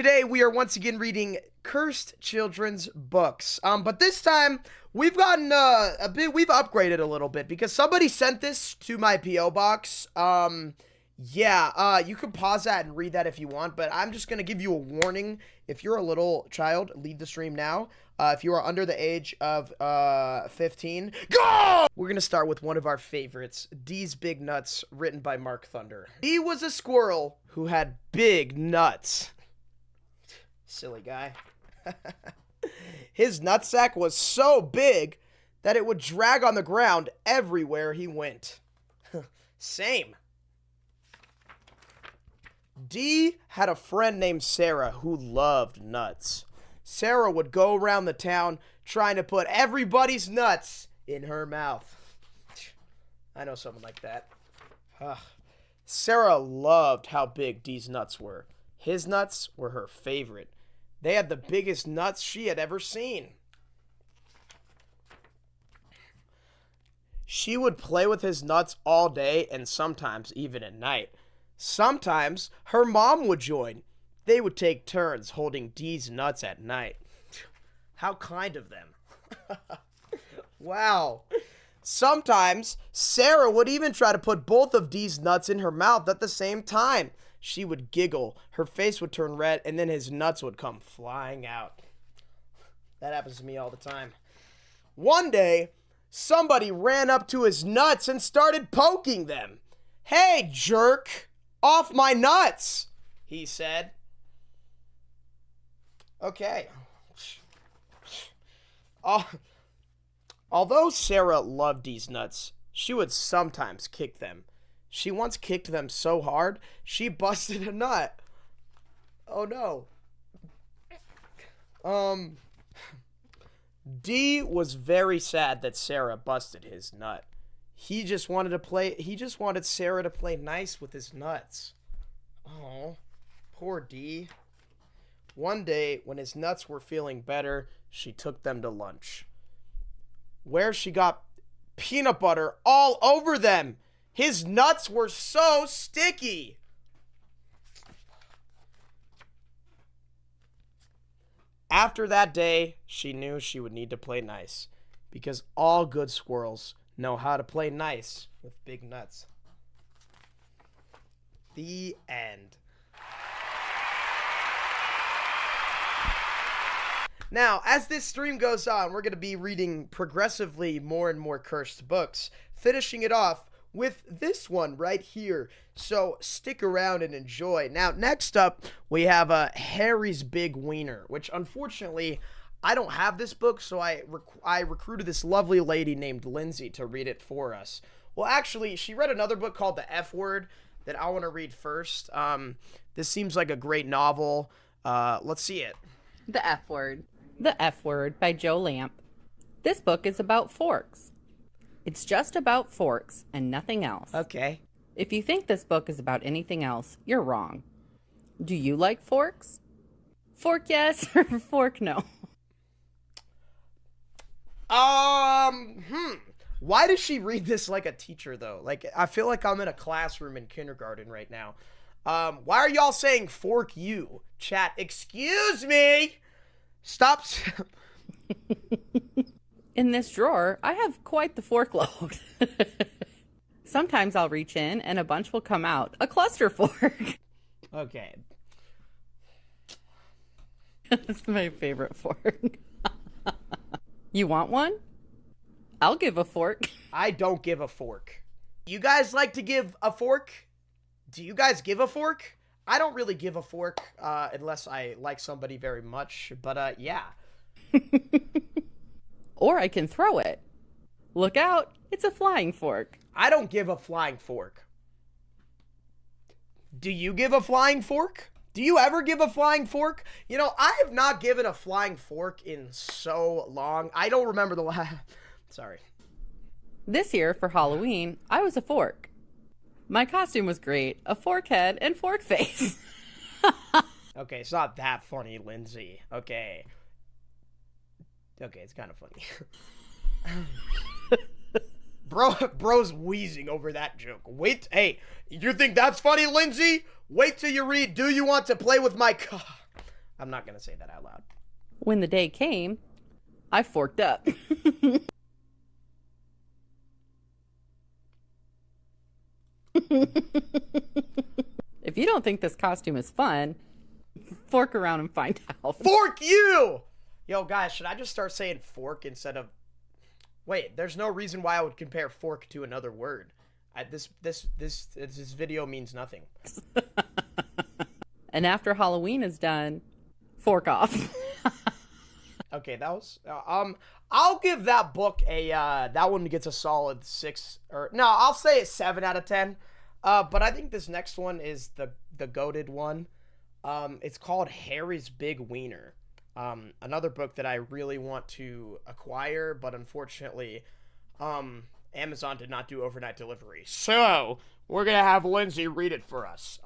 Today we are once again reading cursed children's books. But this time we've gotten we've upgraded a little bit because somebody sent this to my PO box. You can pause that and read that if you want, but I'm just gonna give you a warning. If you're a little child, leave the stream now. If you are under the age of 15, go! We're gonna start with one of our favorites, Dee'S Big Nuts, written by Mark Thunder. He was a squirrel who had big nuts. Silly guy. His nutsack was so big that it would drag on the ground everywhere he went. Same. Dee had a friend named Sarah who loved nuts. Sarah would go around the town trying to put everybody's nuts in her mouth. I know someone like that. Sarah loved how big Dee's nuts were. His nuts were her favorite. They had the biggest nuts she had ever seen. She would play with his nuts all day and sometimes even at night. Sometimes her mom would join. They would take turns holding Dee's nuts at night. How kind of them. Wow. Sometimes Sarah would even try to put both of Dee's nuts in her mouth at the same time. She would giggle, her face would turn red, and then his nuts would come flying out. That happens to me all the time. One day, somebody ran up to his nuts and started poking them. "Hey, jerk, off my nuts," he said. Okay. Although Sarah loved Dee's nuts, she would sometimes kick them. She once kicked them so hard, she busted a nut. Oh no. Dee was very sad that Sarah busted his nut. He just wanted Sarah to play nice with his nuts. Oh, poor Dee. One day, when his nuts were feeling better, she took them to lunch, where she got peanut butter all over them. His nuts were so sticky. After that day, she knew she would need to play nice, because all good squirrels know how to play nice with big nuts. The end. Now, as this stream goes on, we're going to be reading progressively more and more cursed books, finishing it off with this one right here. So stick around and enjoy. Now, next up, we have Harry's Big Wiener, which unfortunately, I don't have this book, so I recruited this lovely lady named Lindsay to read it for us. Well, actually, she read another book called The F Word that I want to read first. This seems like a great novel. Let's see it. The F Word. The F Word by Joe Lamp. This book is about forks. It's just about forks and nothing else. Okay. If you think this book is about anything else, you're wrong. Do you like forks? Fork yes or fork no? Why does she read this like a teacher, though? Like, I feel like I'm in a classroom in kindergarten right now. Why are y'all saying fork you? Chat, excuse me! Stop. In this drawer, I have quite the fork load. Sometimes I'll reach in and a bunch will come out. A cluster fork. Okay. That's my favorite fork. You want one? I'll give a fork. I don't give a fork. You guys like to give a fork? Do you guys give a fork? I don't really give a fork unless I like somebody very much, but yeah. Or I can throw it. Look out, it's a flying fork. I don't give a flying fork. Do you give a flying fork? Do you ever give a flying fork? You know, I have not given a flying fork in so long. I don't remember the last... Sorry. This year, for Halloween, I was a fork. My costume was great. A fork head and fork face. Okay, it's not that funny, Lindsay. Okay. Okay, it's kind of funny. Bro's wheezing over that joke. Wait, hey, you think that's funny, Lindsay? Wait till you read Do You Want to Play with My I'm not gonna say that out loud. When the day came, I forked up. If you don't think this costume is fun, fork around and find out. Fork you! Yo, guys, should I just start saying fork instead of... Wait, there's no reason why I would compare fork to another word. This video means nothing. And after Halloween is done, fork off. Okay, that was... I'll give that book a... that one gets a solid 6... Or no, I'll say a 7 out of 10. But I think this next one is the goated one. It's called Harry's Big Wiener. Another book that I really want to acquire, but unfortunately, Amazon did not do overnight delivery. So, we're gonna have Lindsay read it for us.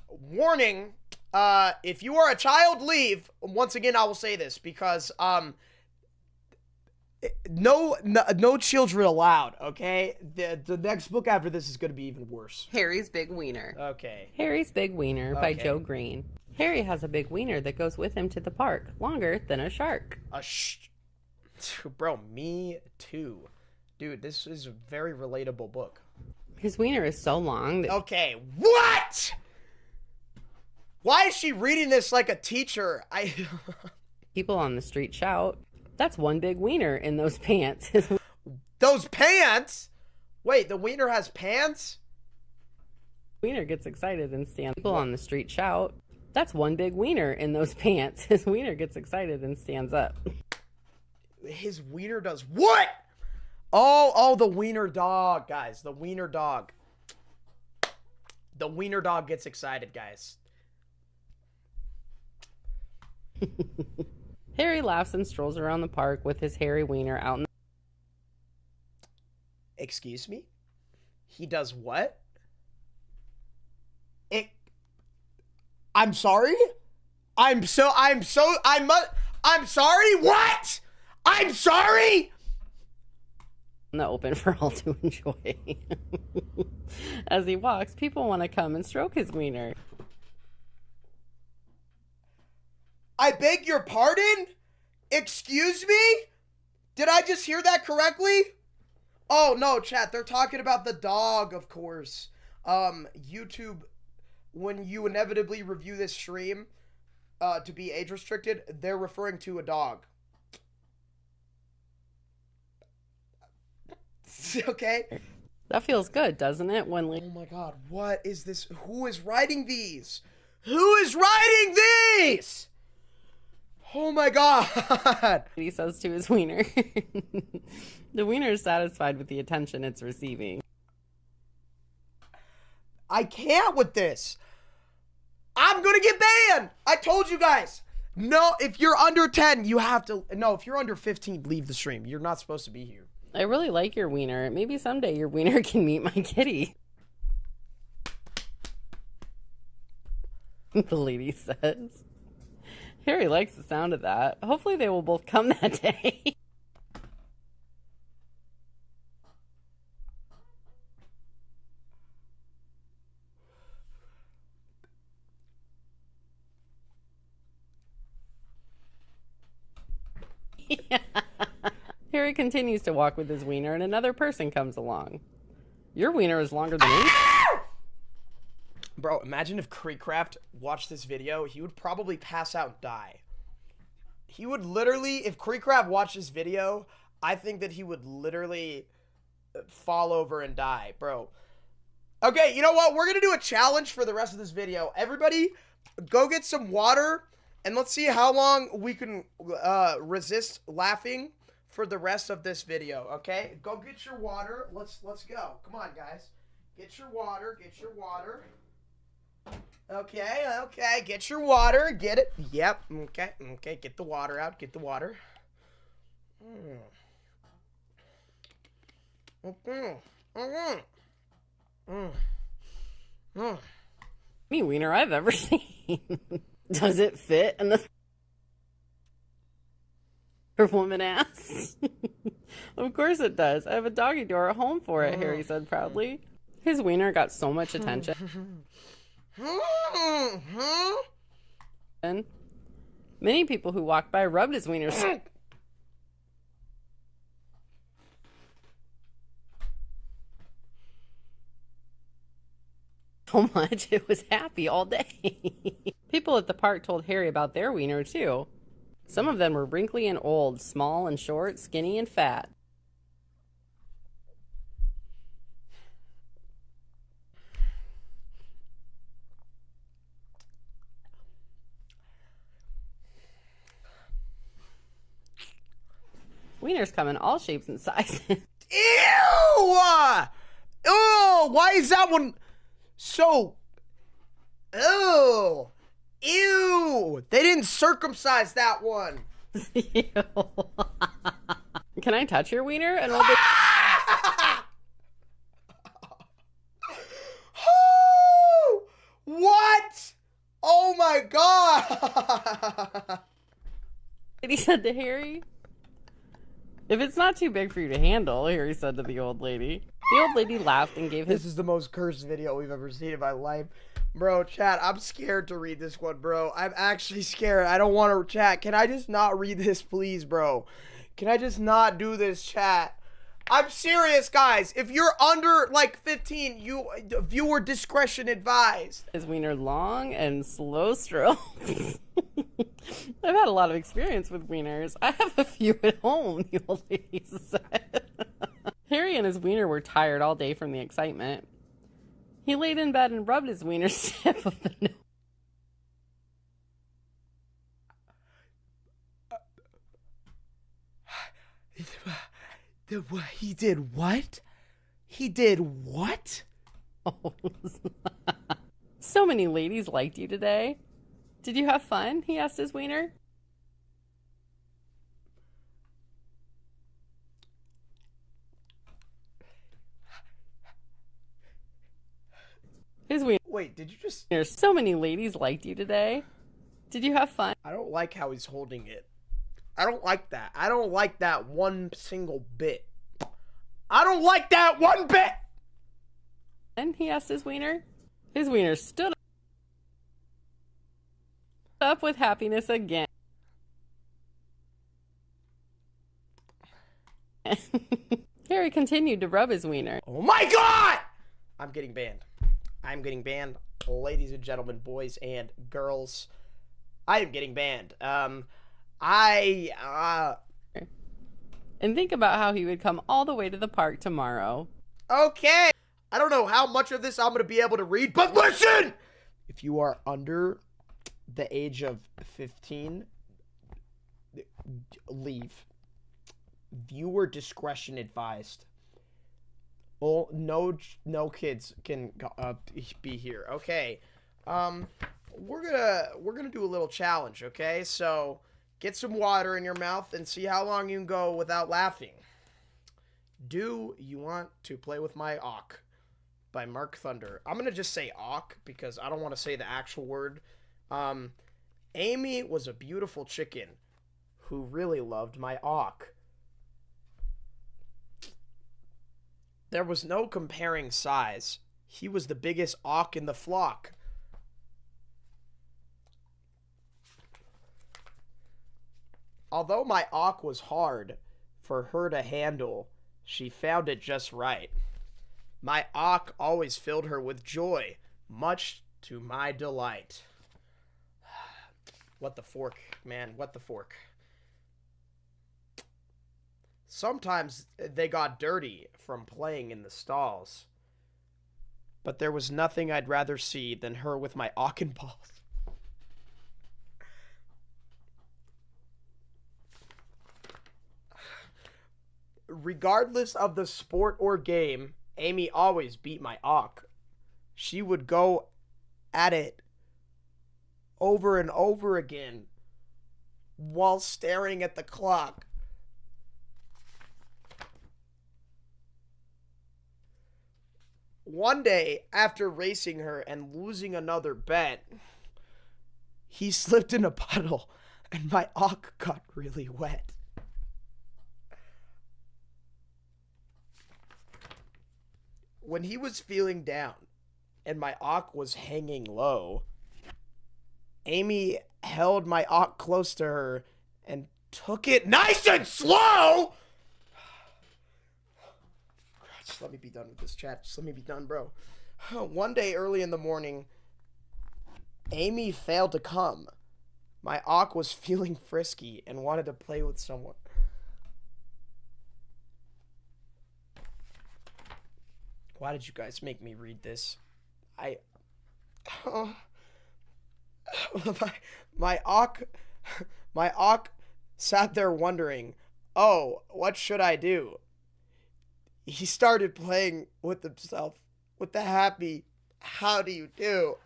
Warning, if you are a child, leave. Once again, I will say this, because, no children allowed, okay? The next book after this is gonna be even worse. Harry's Big Wiener. Okay. Harry's Big Wiener by Joe Green. Harry has a big wiener that goes with him to the park, longer than a shark. Bro, me too. Dude, this is a very relatable book. His wiener is so long that... Okay, what? Why is she reading this like a teacher? People on the street shout, "That's one big wiener in those pants." Those pants? Wait, the wiener has pants? Wiener gets excited and stands. People on the street shout, "That's one big wiener in those pants." His wiener gets excited and stands up. His wiener does what? Oh, the wiener dog, guys. The wiener dog. The wiener dog gets excited, guys. Harry laughs and strolls around the park with his hairy wiener out in the... Excuse me? He does what? I'm sorry? I'm sorry? What? I'm sorry? in the open for all to enjoy. As he walks, people want to come and stroke his wiener. I beg your pardon? Excuse me? Did I just hear that correctly? Oh, no, chat. They're talking about the dog, of course. YouTube, when you inevitably review this stream to be age restricted, they're referring to a dog. Okay? That feels good, doesn't it? When Oh my god, what is this? Who is writing these? Who is writing these? Oh my god. he says to his wiener. The wiener is satisfied with the attention it's receiving. I can't with this. I'm gonna get banned. I told you guys. No, if you're under 10, you have to. No, if you're under 15, leave the stream. You're not supposed to be here. I really like your wiener. Maybe someday your wiener can meet my kitty. The lady says. Harry likes the sound of that. Hopefully they will both come that day. Yeah. Harry continues to walk with his wiener and another person comes along. Your wiener is longer than me. Bro, imagine if Creecraft watched this video. He would probably pass out and die. He would literally, if Creecraft watched this video, I think that he would literally fall over and die, bro. Okay, you know what? We're going to do a challenge for the rest of this video. Everybody, go get some water, and let's see how long we can resist laughing for the rest of this video, okay? Go get your water. Let's go. Come on, guys. Get your water. Get your water. Okay. Get your water. Get it. Yep. Okay. Get the water out. Get the water. Me wiener I've ever seen. Does it fit in the her woman asks. Of course it does. I have a doggy door at home for it, Harry said proudly. His wiener got so much attention. Many people who walked by rubbed his wiener so much it was happy all day. People at the park told Harry about their wiener too. Some of them were wrinkly and old, small and short, skinny and fat. Wieners come in all shapes and sizes. Ew! Oh, why is that one so... Ew! Ew! They didn't circumcise that one. Can I touch your wiener? And will they... What? Oh my god! He said to Harry. If it's not too big for you to handle, Harry said to the old lady. The old lady laughed and gave his... This is the most cursed video we've ever seen in my life. Bro, chat, I'm scared to read this one, bro. I'm actually scared. I don't want to chat. Can I just not read this, please, bro? Can I just not do this, chat? I'm serious, guys. If you're under, like, 15, viewer discretion advised. His wiener long and slow strokes. I've had a lot of experience with wieners. I have a few at home, the old lady said. Harry and his wiener were tired all day from the excitement. He laid in bed and rubbed his wiener tip of the nose. He did what? He did what? Oh. So many ladies liked you today. Did you have fun? He asked his wiener. His wiener. Wait, did you just... So many ladies liked you today. Did you have fun? I don't like how he's holding it. I don't like that. I don't like that one single bit. I don't like that one bit! And he asked his wiener. His wiener stood up with happiness again. Harry continued to rub his wiener. Oh my god! I'm getting banned. I'm getting banned. Ladies and gentlemen, boys and girls. I am getting banned. And think about how he would come all the way to the park tomorrow. Okay. I don't know how much of this I'm going to be able to read, but listen! If you are under the age of 15, leave. Viewer discretion advised. Oh, no kids can be here. Okay. We're gonna do a little challenge, okay? So get some water in your mouth and see how long you can go without laughing. Do you want to play with my Auk? By Mark Thunder. I'm gonna just say Auk because I don't want to say the actual word. Amy was a beautiful chicken who really loved my Auk. There was no comparing size. He was the biggest Auk in the flock. Although my Auk was hard for her to handle, she found it just right. My Auk always filled her with joy, much to my delight. What the fork, man, what the fork. Sometimes they got dirty from playing in the stalls. But there was nothing I'd rather see than her with my Auk and balls. Regardless of the sport or game, Amy always beat my Auk. She would go at it over and over again while staring at the clock. One day, after racing her and losing another bet, he slipped in a puddle and my Auk got really wet. When he was feeling down and my Auk was hanging low, Amy held my Auk close to her and took it nice and slow. Just let me be done with this chat. Just let me be done, bro. One day early in the morning, Amy failed to come. My Auk was feeling frisky and wanted to play with someone. Why did you guys make me read this? My Auk sat there wondering, oh, what should I do? He started playing with himself with the happy, how do you do?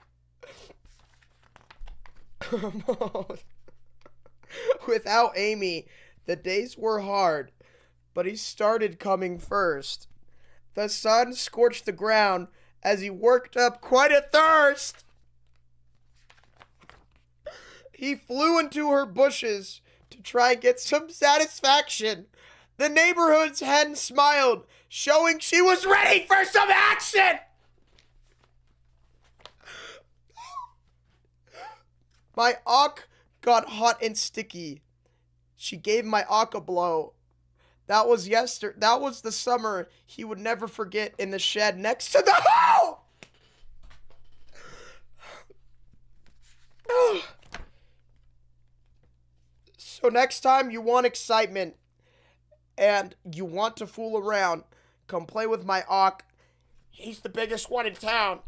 Without Amy, the days were hard, but he started coming first. The sun scorched the ground as he worked up quite a thirst. He flew into her bushes to try and get some satisfaction. The neighborhood's hen smiled, showing she was ready for some action. My Auk got hot and sticky. She gave my Auk a blow. That was the summer he would never forget in the shed next to the hoe. So next time you want excitement and you want to fool around, come play with my Auk. He's the biggest one in town.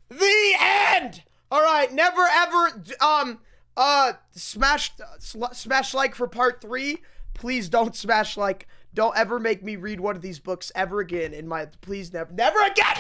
The end! Alright, never ever, smash like for part 3. Please don't smash like. Don't ever make me read one of these books ever again please never again!